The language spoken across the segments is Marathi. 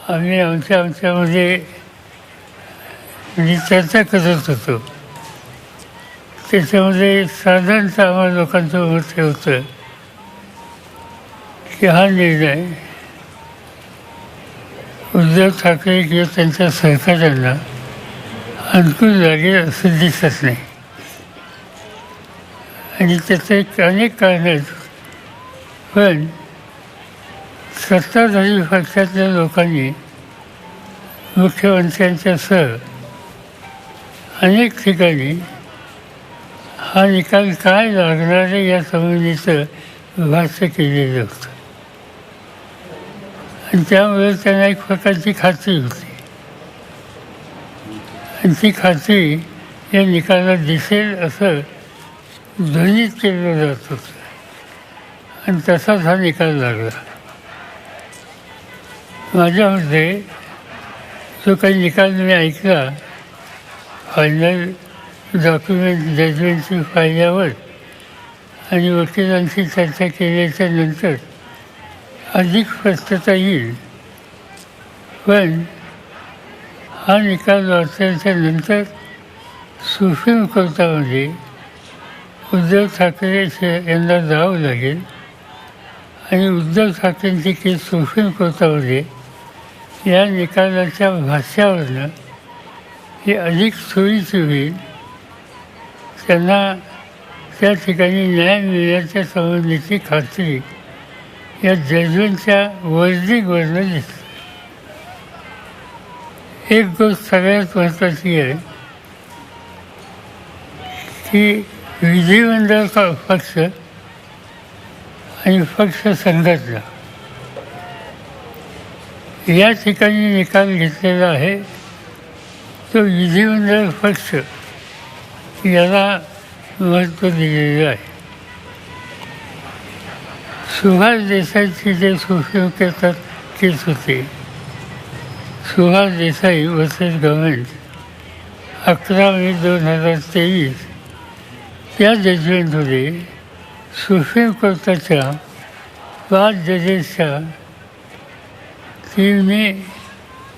आम्ही आमच्यामध्ये म्हणजे चर्चा करत होतो. त्याच्यामध्ये साधारणतः आम्हाला लोकांचं मत हे होतं की हा निर्णय उद्धव ठाकरे किंवा त्यांच्या सहकाऱ्यांना अनुकूल लागेल असं दिसत नाही. आणि त्याचे अनेक कारणं आहेत. पण सत्ताधारी पक्षातल्या लोकांनी मुख्यमंत्र्यांच्यासह अनेक ठिकाणी हा निकाल काय लागणार आहे या संबंधीचं भाष्य केलेलं होतं. आणि त्यामुळे त्यांना एक प्रकारची खात्री होती. आणि ती खात्री या निकालात दिसेल असं ध्वनित केलं जात होतं. आणि तसाच हा निकाल लागला. माझ्यामध्ये जो काही निकाल मी ऐकला फायनल डॉक्युमेंट जजमेंटची पाहिल्यावर आणि वकिलांशी चर्चा केल्याच्या नंतर अधिक स्पष्टता येईल. पण हा निकाल वाचल्याच्या नंतर सुप्रीम कोर्टामध्ये उद्धव ठाकरे यांना जावं लागेल आणि उद्धव ठाकरेंची केस सुप्रीम कोर्टामध्ये या निकालाच्या भाष्यावरनं ही अधिक सोयीची होईल. त्यांना त्या ठिकाणी न्याय मिळण्याच्या संबंधीची खात्री या जजमेंटच्या वर्डिंगवरनं दिसते. एक गोष्ट सगळ्यात महत्त्वाची आहे की विधिमंडळ पक्ष आणि पक्ष संघटना या ठिकाणी निकाल घेतलेला आहे तो विधिमंडळ पक्ष याला महत्त्व दिलेलं आहे. सुभाष देसाईची जे सुप्रीम कोर्टात केस होती, सुभाष देसाई वर्सेस गव्हर्नमेंट 11 मे 2023, त्या जजमेंटमध्ये सुप्रीम कोर्टाच्या 5 जजेसच्या टीमने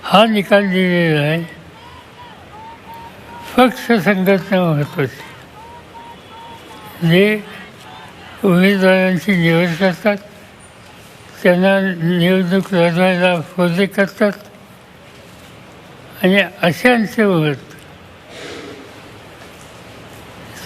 हा निकाल दिलेला आहे. पक्ष संघटना महत्त्वाची, जे उमेदवारांची निवड करतात, त्यांना निवडणूक लढवायला अफोदे करतात आणि अशांचे मत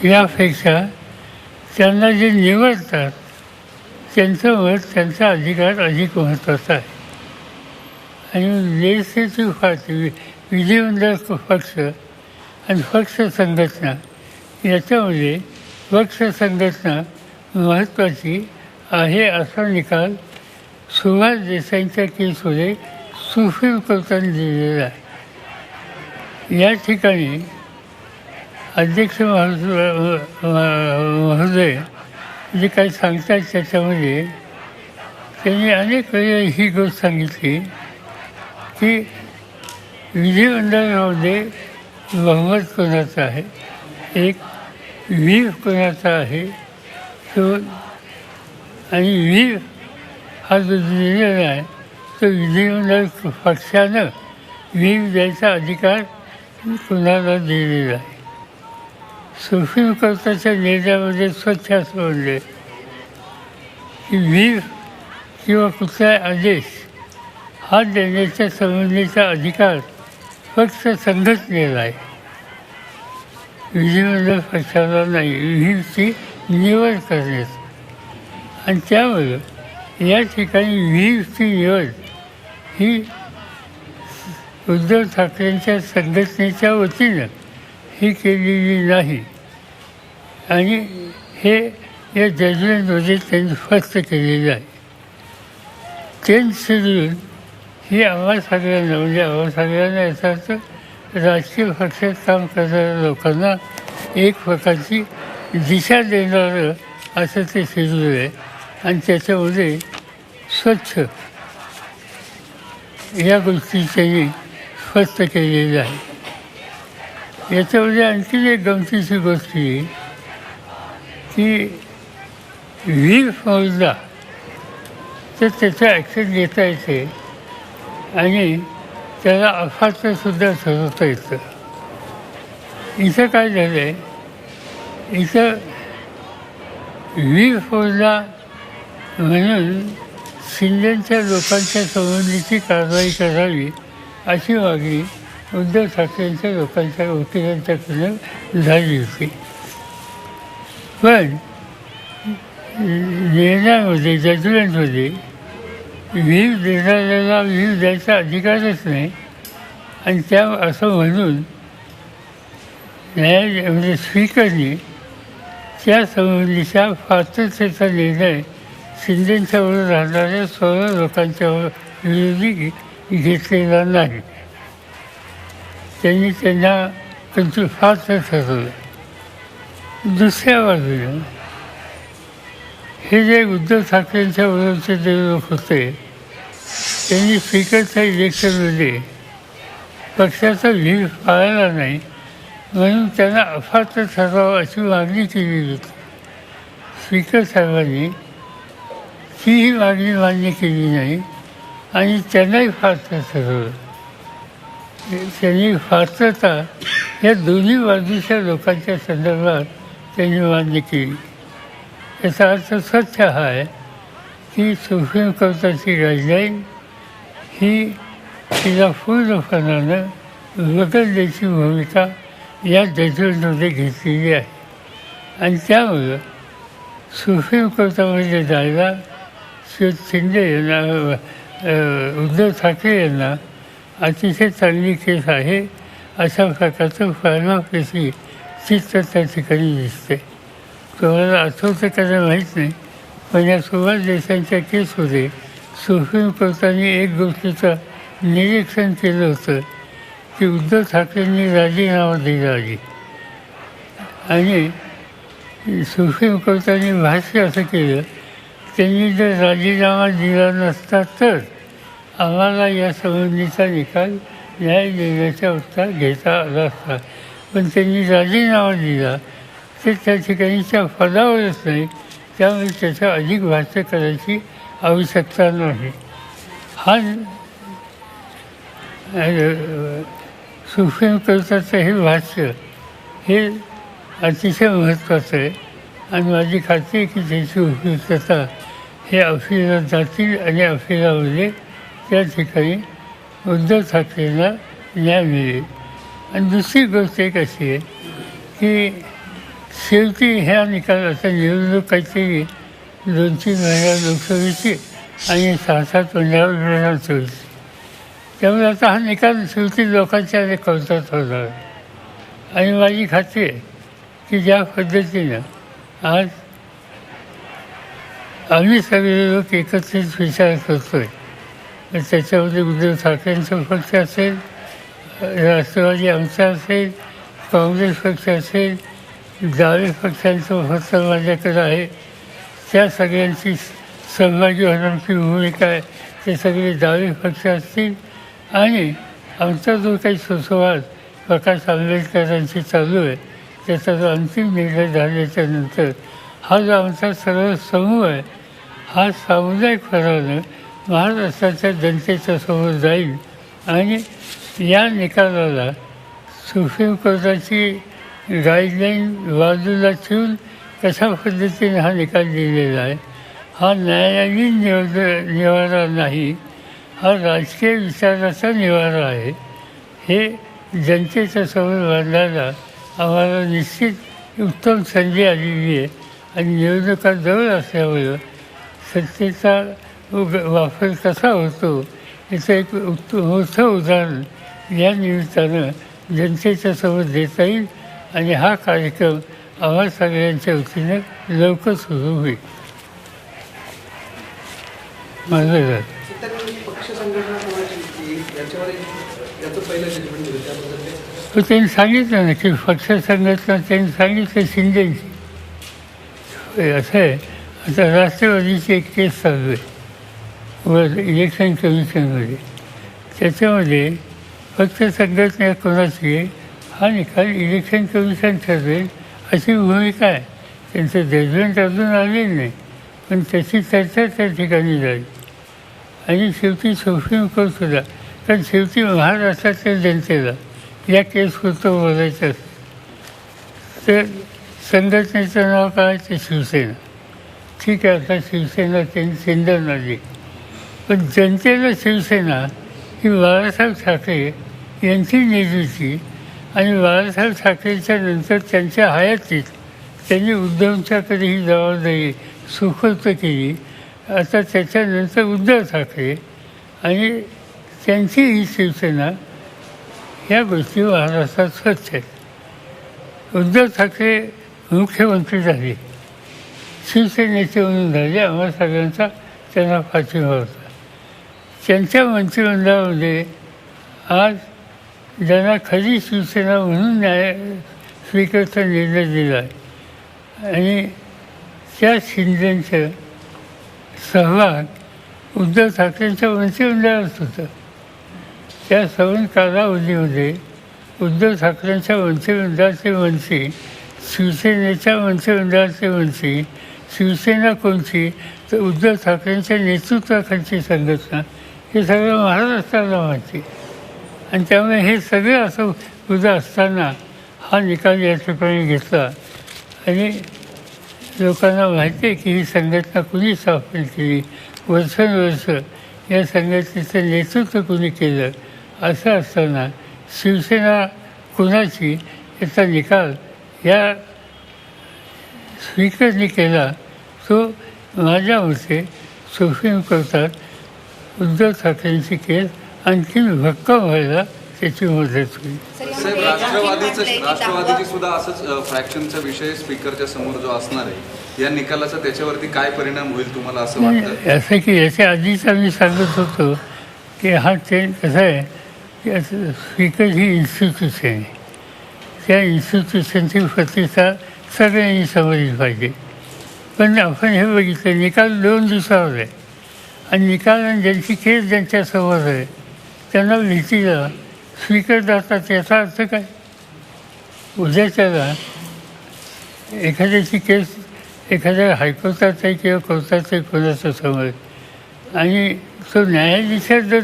यापेक्षा त्यांना जे निवडतात त्यांचं मत, त्यांचा अधिकार अधिक महत्त्वाचा आहे. आणि लेजिस्लेटिव्ह पार्टी, विधिमंडळ पक्ष आणि पक्ष संघटना याच्यामध्ये पक्ष संघटना महत्त्वाची आहे असा निकाल सुभाष देसाईंच्या केसमध्ये सुप्रीम कोर्टाने दिलेला आहे. या ठिकाणी अध्यक्ष महोदय जे काही सांगतात त्याच्यामध्ये त्यांनी अनेक वेळी ही गोष्ट सांगितली की विधिमंडळामध्ये बहुमत कोणाचं आहे, एक व्हीप कोणाचा आहे तो, आणि व्हीप हा जो दिलेला आहे तो विधिमंडळ पक्षानं व्हीप द्यायचा अधिकार कुणाला दिलेला आहे. सुप्रीम कोर्टाच्या निर्णयामध्ये स्वच्छ असं म्हणले की व्हीप किंवा कुठलाही आदेश हा देण्याच्या संबंधीचा अधिकार पक्ष संघटनेला आहे, विधिमंडळ पक्षाला नाही, व्हीपची निवड करण्याचं. आणि त्यामुळं या ठिकाणी व्हीपची निवड ही उद्धव ठाकरेंच्या संघटनेच्या वतीनं ही केलेली नाही. आणि हे या जजमेंटमध्ये त्यांनी स्पष्ट केलेलं आहे. 10 शेड्यूल ही आम्हा सगळ्यांना, म्हणजे आम्हा सगळ्यांना याचा अर्थ राजकीय पक्षात काम करणाऱ्या लोकांना एक प्रकारची दिशा देणारं असं ते शेड्यूल आहे. आणि त्याच्यामध्ये स्वच्छ या गोष्टी त्यांनी स्पष्ट केलेल्या आहे. याच्यामध्ये आणखी एक गमतीची गोष्ट ही की व्हीप मोजला तर त्याचं ॲक्शन घेता येते आणि त्याला अपात्रसुद्धा ठरवता येतं. इथं काय झालं आहे, इथं वीर फोडला म्हणून शिंदेच्या लोकांच्या संबंधीची कारवाई करावी अशी मागणी उद्धव ठाकरेंच्या लोकांच्या वकिलांच्याकडून झाली होती. पण निर्णयामध्ये जजमेंटमध्ये वीर देणाऱ्याला वीर द्यायचा अधिकारच नाही आणि त्या असं म्हणून म्हणजे स्पीकरने त्या संबंधीचा पात्रतेचा निर्णय शिंदेच्यावर राहणाऱ्या 16 लोकांच्या विरोधी घेतलेला नाही. त्यांनी त्यांना त्यांची पात्र ठरवलं. दुसऱ्या बाजूला हे जे उद्धव ठाकरेंच्या विरोधाचे जे लोक होते त्यांनी स्पीकरच्या इलेक्शनमध्ये पक्षाचा व्हीप पाळला नाही म्हणून त्यांना अपात्र ठरवावं अशी मागणी केलेली होती. स्पीकर साहेबांनी तीही मागणी मान्य केली नाही आणि त्यांनाही पात्र ठरवलं. त्यांनी पात्रता या दोन्ही बाजूच्या लोकांच्या संदर्भात त्यांनी मान्य केली. याचा अर्थ सत्य हा आहे की सुप्रीम कोर्टाची गाईडलाईन ही तिला पूर्णपणानं वगळण्याची भूमिका या जजमेंटमध्ये घेतलेली आहे आणि त्यामुळं सुप्रीम कोर्टामध्ये जायला शिंदे यांना उद्धव ठाकरे यांना अतिशय चांगली केस आहे अशा प्रकारचं फार्माफेसी चित्र त्या ठिकाणी दिसते. तुम्हाला आठवतं का माहीत नाही, पण या सुभाष देसाईंच्या केसमध्ये सुप्रीम कोर्टाने एक गोष्टीचं निरीक्षण केलं होतं की उद्धव ठाकरेंनी राजीनामा दिला आधी आणि सुप्रीम कोर्टाने भाष्य असं केलं, त्यांनी जर राजीनामा दिला नसता तर आम्हाला या संबंधीचा निकाल न्याय देण्याचा उत्तर घेता आला असता. पण त्यांनी राजीनामा दिला ते त्या ठिकाणीच्या पदावरच नाही, त्यामुळे त्याचं अधिक भाष्य करायची आवश्यकता नाही. हा सुप्रीम कोर्टाचं हे भाष्य हे अतिशय महत्त्वाचं आहे आणि माझी खात्री आहे की त्याची उपयुक्तता हे अफीला जातील आणि अफीलामध्ये त्या ठिकाणी उद्धव ठाकरेंना न्याय मिळेल. आणि दुसरी गोष्ट एक अशी आहे की शेवटी ह्या निकालाचा निवडणूक काहीतरी 2-3 महिन्यात लोकसभेची आणि 6-7 महिन्यावर विधानसभेची, त्यामुळे आता हा निकाल शेवटी लोकांच्या कोर्टात होणार. आणि माझी खात्री आहे की ज्या पद्धतीनं आज आम्ही सगळे लोक एकत्रित विचार करतो आहे, त्याच्यामध्ये उद्धव ठाकरेंचा पक्ष असेल, राष्ट्रवादी आमचा असेल, काँग्रेस पक्ष असेल, डावे पक्षांचं पक्ष माझ्याकडे आहे, त्या सगळ्यांची सहभागी होण्याची भूमिका आहे. ते सगळे डावे पक्ष असतील आणि आमचा जो काही सुसंवाद प्रकाश आंबेडकरांशी चालू आहे त्याचा जो अंतिम निर्णय झाल्याच्या नंतर हा जो आमचा सर्व समूह आहे हा सामुदायिकपणानं महाराष्ट्राच्या जनतेच्या समोर जाईल आणि या निकालाला सुप्रीम कोर्टाची गाईडलाईन बाजूला ठेवून कशा पद्धतीने हा निकाल दिलेला आहे हा न्यायालयीन निवारा नाही, हा राजकीय विचाराचा निवारा आहे. हे जनतेच्या समोर मांडायला आम्हाला निश्चित उत्तम संधी आलेली आहे आणि निवडणुका जवळ असल्यामुळं सत्तेचा वापर कसा होतो याचं एक मोठं उदाहरण या निमित्तानं जनतेच्या समोर देता येईल आणि हा कार्यक्रम आम्हा सगळ्यांच्या वतीनं लवकर सुरू होईल. माझं त्यांनी सांगितलं ना की पक्ष संघटना त्यांनी सांगितलं शिंदेची. असं आहे आता राष्ट्रवादीची एक केस चालू आहे इलेक्शन कमिशनमध्ये, त्याच्यामध्ये पक्ष संघटना कोणाची आहे हा निकाल इलेक्शन कमिशन ठरवेल अशी भूमिका आहे. त्यांचं जजमेंट अजून आलेलं नाही पण त्याची चर्चा त्या ठिकाणी झाली आणि शेवटी सुप्रीम कोर्टसुद्धा पण शेवटी महाराष्ट्राच्या जनतेला या केसपुरतं बोलायचं असतं. तर संघटनेचं नाव काय, ते शिवसेना. ठीक आहे, आता शिवसेना त्यांनी चिंतन आली, पण जनतेला शिवसेना ही बाळासाहेब ठाकरे यांची निवडीची आणि बाळासाहेब ठाकरेंच्या नंतर त्यांच्या हयातीत त्यांनी उद्धवच्याकडे ही जबाबदारी सुपूर्द केली. आता त्याच्यानंतर उद्धव ठाकरे आणि त्यांची ही शिवसेना, या गोष्टी महाराष्ट्रात स्वच्छ आहेत. उद्धव ठाकरे मुख्यमंत्री झाले, शिवसेनेचे म्हणून झाले, आम्हा सगळ्यांचा त्यांना पाठिंबा होता. त्यांच्या मंत्रिमंडळामध्ये आज ज्यांना खरी शिवसेना म्हणून न्याय स्वीकारचा निर्णय दिला आहे आणि त्या शिंदेचं सहभाग उद्धव ठाकरेंच्या मंत्रिमंडळात होतं. त्या सवन कालावधीमध्ये उद्धव ठाकरेंच्या मंत्रिमंडळाचे मंत्री, शिवसेनेच्या मंत्रिमंडळाचे मंत्री, शिवसेना कोणती तर उद्धव ठाकरेंच्या नेतृत्वाखालची संघटना, हे सगळं महाराष्ट्राला माहिती. आणि त्यामुळे हे सगळं असं उद्या असताना हा निकाल या ठिकाणी घेतला आणि लोकांना माहिती आहे की ही संघटना कुणी स्थापन केली, वर्षानुवर्ष या संघटनेचं नेतृत्व कुणी केलं. असं असताना शिवसेना कुणाची याचा निकाल या स्पीकरने केला, तो माझ्या मते सुप्रीम कोर्टात उद्धव ठाकरेंची केस आणखीन भक्कम व्हायला त्याची मदत होईल. साहेब, राष्ट्रवादीची सुद्धा असंच फ्रॅक्शनचा विषय स्पीकरच्या समोर जो असणार आहे, या निकालाचा त्याच्यावरती काय परिणाम होईल तुम्हाला असं वाटतं? असं की याच्या आधीच आम्ही सांगत होतो की हा ट्रेंड कसा आहे की स्पीकर ही इन्स्टिट्यूशन आहे, त्या इन्स्टिट्यूशनची प्रतिष्ठा सगळ्यांनी समजली पाहिजे. पण आपण हे बघितलं, निकाल 2 दिवसावर आहे आणि निकाल ज्यांची केस ज्यांच्यासमोर आहे त्यांना भीतीला स्पीकर जातात. याचा अर्थ काय, उद्याच्याला एखाद्याची केस एखाद्या हायकोर्टात आहे किंवा कोर्टात आहे कोणाच्या समोर, आणि तो न्यायाधीशात जर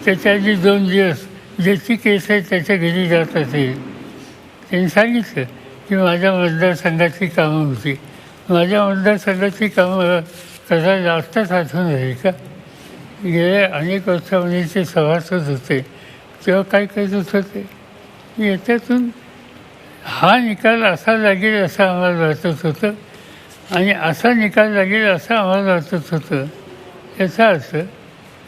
त्याच्या आधी 2 दिवस ज्याची केस आहे त्याच्या घरी जात असेल, त्यांनी सांगितलं की माझ्या मतदारसंघाची कामं होती, माझ्या मतदारसंघाची कामं करायला आत्ताच आठवण झाली का? गेल्या अनेक वर्षामध्ये ते सभासद होते, तेव्हा काय करत होते, याच्यातून हा निकाल असा लागेल असं आम्हाला वाटत होतं आणि असा निकाल लागेल असं आम्हाला वाटत होतं. याचा अर्थ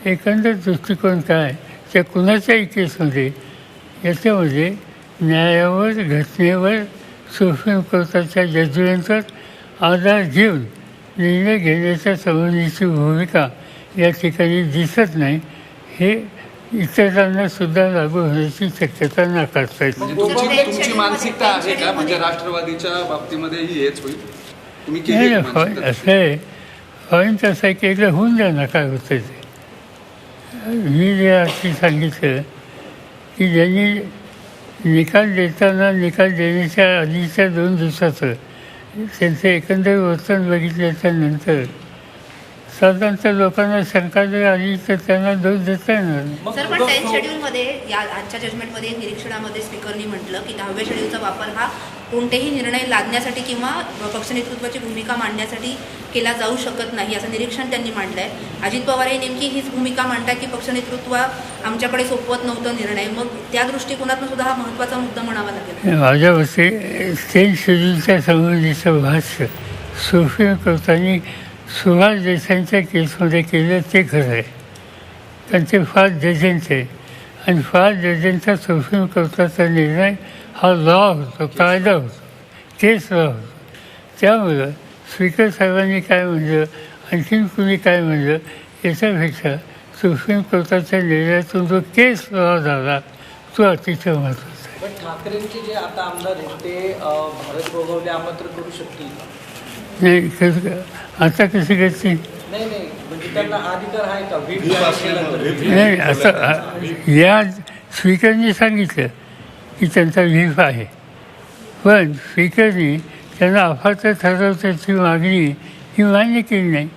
एकंदर दृष्टिकोन काय, त्या कुणाच्याही केसमध्ये याच्यामध्ये न्यायावर, घटनेवर, सुप्रीम कोर्टाच्या जजमेंटवर आधार घेऊन निर्णय घेण्याच्या संबंधीची भूमिका या ठिकाणी दिसत नाही. हे इतरांना सुद्धा लागू होण्याची शक्यता नाकारता येते. तुमची मानसिकता आहे का, म्हणजे राष्ट्रवादीच्या बाबतीमध्येही हेच होईल? तुम्ही केली नाही, असं आहे, पॉईंट असं आहे की एकदा होऊन द्या ना, काय होतं ते. मी जे अर्थी सांगितलं की ज्यांनी निकाल देताना, निकाल देण्याच्या आधीच्या 2 दिवसाचं त्यांचं एकंदर वर्तन बघितल्याच्यानंतर साधारणतः लोकांना शंका जर आली तर त्यांना दोष देता येणार नाही. सर, पण 10th शेड्यूलमध्ये या आजच्या जजमेंटमध्ये निरीक्षणामध्ये स्पीकरनी म्हटलं की 10व्या शेड्यूलचा वापर हा कोणतेही निर्णय लादण्यासाठी किंवा पक्ष नेतृत्वाची भूमिका मांडण्यासाठी केला जाऊ शकत नाही, असं निरीक्षण त्यांनी मांडलं आहे. अजित पवार हे नेमकी हीच भूमिका मांडतात की पक्ष नेतृत्व आमच्याकडे सोपवत नव्हतं निर्णय. मग त्या दृष्टिकोनातून सुद्धा हा महत्त्वाचा मुद्दा म्हणावा लागेल. माझ्या मते 10th शेड्यूलच्या संबंधीचं भाष्य सुप्रीम कोर्टाने सुभाष देसाईंच्या केसमध्ये केलं ते खरं आहे, त्यांचे 5 जजेंचे आहे आणि 5 जजेंचा सुप्रीम कोर्टाचा निर्णय हा लॉ होतो, कायदा होतो, केस लॉ होतो. त्यामुळं स्पीकर साहेबांनी काय म्हणलं, आणखीन कुणी काय म्हणलं, याच्यापेक्षा सुप्रीम कोर्टाच्या निर्णयातून जो केस लॉ झाला तो अतिशय महत्त्वाचा आहे. पण ठाकरेंचे जे आता आमदार आहेत ते भारत गोगावले आमंत्रण करू शकतील? नाही, आता कशी करते? नाही नाही, म्हणजे त्यांना अधिकार आहे का व्हीप जारी केल्यानंतर? नाही, असं या स्पीकरने सांगितलं की त्यांचा व्हीप आहे, पण स्पीकरने त्यांना अफाट ठरवण्याची मागणी ही मान्य केली नाही.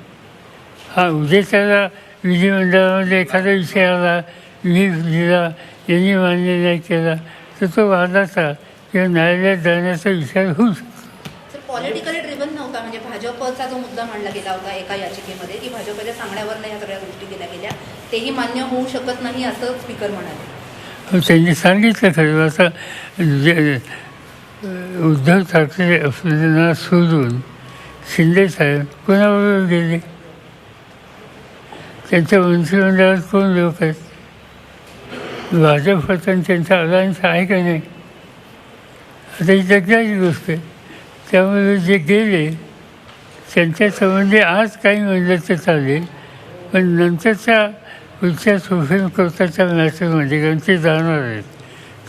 हा उद्या त्याला विधिमंडळामध्ये एखादा विषय आला मी दिला, यांनी मान्य नाही केला, तर तो वादाचा किंवा न्यायालयात जाण्याचा विचार होऊ शकतो. सर पॉलिटिकली ड्रिव्हन नव्हता, म्हणजे भाजपचा जो मुद्दा मांडला गेला होता एका याचिकेमध्ये की भाजपच्या सांगण्यावरनं ह्या सगळ्या गोष्टी केल्या गेल्या, तेही मान्य होऊ शकत नाही असं स्पीकर म्हणाले. त्यांनी सांगितलं खरं. आता जे उद्धव ठाकरे असलेल्यांना सोडून शिंदेसाहेब कोणाबरोबर गेले? त्यांच्या मंत्रिमंडळात कोण लोक आहेत? भाजप आणि त्यांचा अलायन्स आहे का नाही? आता ही जगण्याची गोष्ट आहे. त्यामुळे जे गेले त्यांच्या संबंधी आज काही म्हणलं तर चालेल, पण नंतरच्या पुढच्या सुप्रीम कोर्टाच्या मॅटरमध्ये कारण ते जाणार आहेत,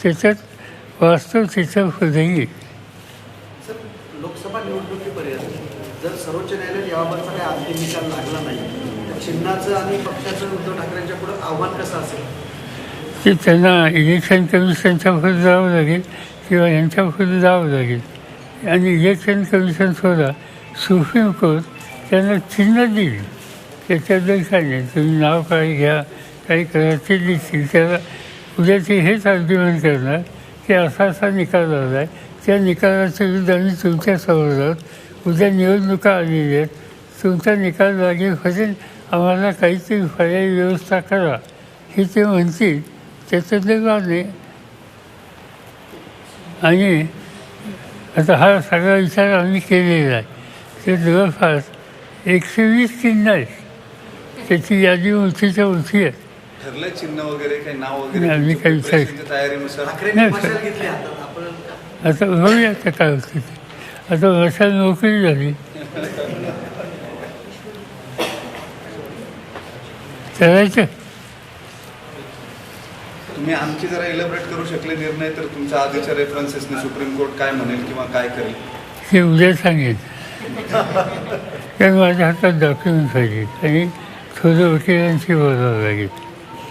त्याच्यात वास्तव तिथं पुढे येईल. सर, लोकसभा निवडणुकीपर्यंत जर सर्वोच्च न्यायालयात याबाबतचा काही अंतिम निकाल लागला नाही तर चिन्हाचं आणि पक्षाचं उद्धव ठाकरेंच्या पुढे आव्हान कसं असेल? ते त्यांना इलेक्शन कमिशनच्या पुढे जावं लागेल किंवा यांच्या पुढे जावं लागेल. आणि इलेक्शन कमिशन सुद्धा सुप्रीम कोर्ट त्यांना चिन्ह दिली, त्याच्याबद्दल काय नाही. तुम्ही नाव काही घ्या, काही करा, ते दिसतील. त्याला उद्या ते हेच आर्ग्युमेंट करणार की असा असा निकाल आला आहे, त्या निकालाच्या विरुद्ध आम्ही तुमच्यासमोर आहोत, उद्या निवडणुका आलेल्या आहेत, तुमचा निकाल लागेपर्यंत आम्हाला काहीतरी पर्यायी व्यवस्था करा, हे ते म्हणतील. त्याच्यातले वाद नाही. आणि आता हा सगळा विचार आम्ही केलेला आहे. ते जवळपास 120 चिन्ह आहेत, त्याची यादी मोठीच्या मोठी आहे. ठरलं चिन्ह वगैरे काही नाव नाही, मी काही विचार वगैरे तयारीनुसार ठाकरेंनी मशाल घेतली हातात, आपण आता बघूया आता काय होतं ते. आता वर्षात नोकरी झाली, करायचं. तुम्ही आणखी जरा इलॅबरेट करू शकले निर्णय तर तुमच्या आधीच्या रेफरन्सेसने सुप्रीम कोर्ट काय म्हणेल किंवा काय करेल? हे उद्या सांगेन. कारण माझ्या हातात डॉक्युमेंट पाहिजे आणि थोडं वकिलांशी बोलावं लागेल.